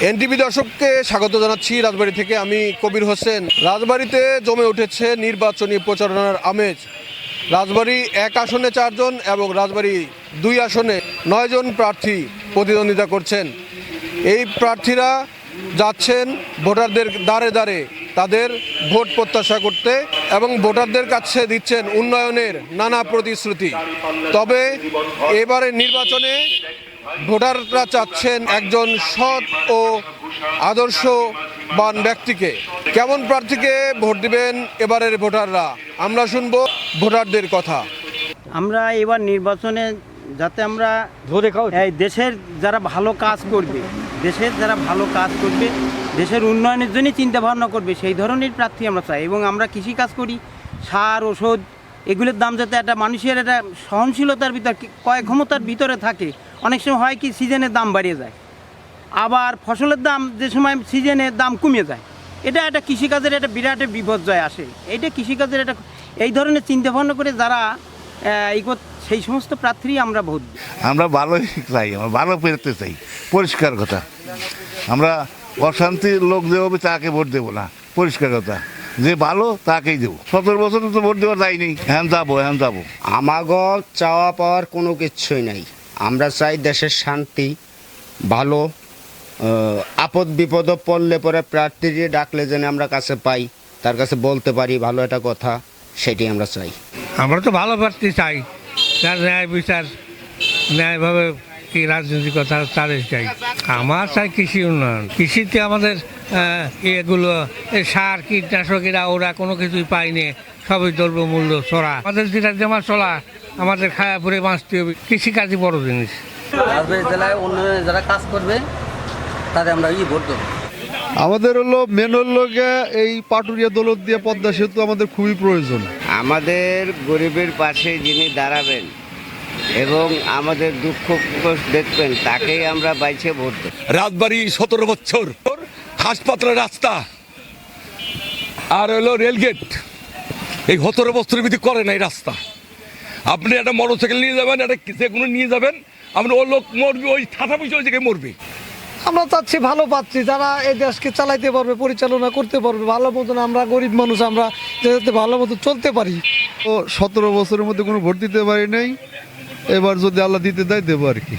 NTV দর্শককে স্বাগত জানাচ্ছি রাজবাড়ী থেকে। আমি কবির হোসেন। রাজবাড়ীতে জমে উঠেছে নির্বাচনী প্রচারণার আমেজ। রাজবাড়ী 1 আসনে 4 জন এবং রাজবাড়ী 2 আসনে 9 জন প্রার্থী প্রতিদ্বন্দ্বিতা করছেন। এই প্রার্থীরা যাচ্ছেন ভোটারদের দ্বারে দ্বারে তাদের ভোট প্রত্যাশা করতে এবং ভোটারদের কাছে দিচ্ছেন উন্নয়নের নানা প্রতিশ্রুতি। তবে এবারে নির্বাচনে ভোটাররা চাচ্ছেন একজন সৎ ও আদর্শবান ব্যক্তিকে। কেমন প্রার্থীকে ভোট দিবেন এবারের ভোটাররা, আমরা শুনবো ভোটারদের কথা। আমরা এবার নির্বাচনে যাতে আমরা এই দেশের যারা ভালো কাজ করবে, দেশের উন্নয়নের জন্য চিন্তা ভাবনা করবে, সেই ধরনের প্রার্থী আমরা চাই। এবং আমরা কৃষিকাজ করি, সার ওষুধ এগুলোর দাম যাতে একটা মানুষের একটা সহনশীলতার ভিতর, ক্রয় ক্ষমতার ভিতরে থাকে। অনেক সময় হয় কি সিজনের দাম বাড়িয়ে যায়, আবার ফসলের দাম যে সময় সিজনের দাম কমে যায়। এটা একটা কৃষিকাজের একটা বিরাট বিপর্যয় আসে। এইটা কৃষিকাজের একটা এই ধরনের চিন্তা ভাবনা করে যারা সেই সমস্ত প্রার্থী আমরা ভোট দিই। আমরা ভালোই চাই, আমরা ভালো পেতে চাই, পরিষ্কার কথা। আমরা অশান্তির লোক যে হবে তাকে ভোট দেবো না, পরিষ্কার কথা। যে ভালো তাকেই দেবো। 17 বছর তো ভোট দেওয়া যায়নি, হ্যাঁ যাবো। আমাগো চাওয়া পাওয়ার কোনো কিছুই নাই। আমরা চাই দেশের শান্তি, ভালো। আপদ বিপদ পড়লে পরে প্রার্থী ডাকলে যেন আমরা কাছে পাই, তার কাছে বলতে পারি ভালো একটা কথা, সেটি আমরা চাই। আমরা তো ভালো প্রার্থী চাই, যার ন্যায় বিচার ন্যায়ভাবে কি রাজনৈতিকতা তাদের চাই। আমার চাই কৃষি উন্নয়ন। কৃষিতে আমাদের এগুলো সার কীটনাশক ওরা কোনো কিছুই পাইনি, সবই দ্রব্যমূল্য চড়া। আমাদের যেটা জমা চলা, আমাদের খায়া পরে বাঁচতে হবে। কৃষিকাজই বড় জিনিস। রাজবাড়ী জেলায় উন্নয়নে যারা কাজ করবে তাদের আমরা ভোট দেবো। আমাদের মেন এই পাটুরিয়া দৌলত দিয়ে পদ্মা সেতু আমাদের খুবই প্রয়োজন। আমাদের গরিবের পাশে যিনি দাঁড়াবেন এবং আমাদের দুঃখ দেখবেন, তাকেই আমরা বাইছে ভোট দেব। রাজবাড়ী 17 বছর হাসপাতালের রাস্তা আর রেলগেট, এই 17 বছরের ভিতরে করে নাই রাস্তা। আপনি একটা মোটরসাইকেল নিয়ে যাবেন, একটা যে কোনো নিয়ে যাবেন, আপনি ওই লোক মরবে, ওই থাকা পয়সা ওই জায়গায় মরবে। আমরা চাচ্ছি ভালো পাচ্ছি যারা এই দেশকে চালাইতে পারবে, পরিচালনা করতে পারবে ভালো মতন। আমরা গরিব মানুষ, আমরা যাতে ভালো মতো চলতে পারি। তো 17 বছরের মধ্যে কোনো ভোট দিতে পারি নাই, এবার যদি আল্লাহ দিতে দেয় দেবো আর কি।